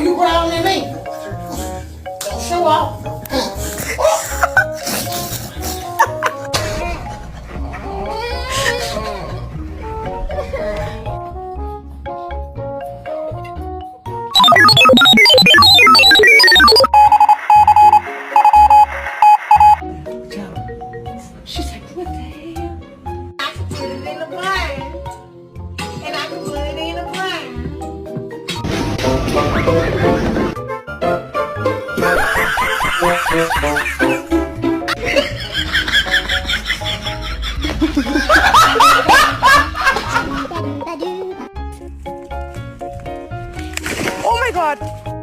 you growling at me? Don't show off. She's like, what the hell? I can put it in a blind. And I can put it in a blind.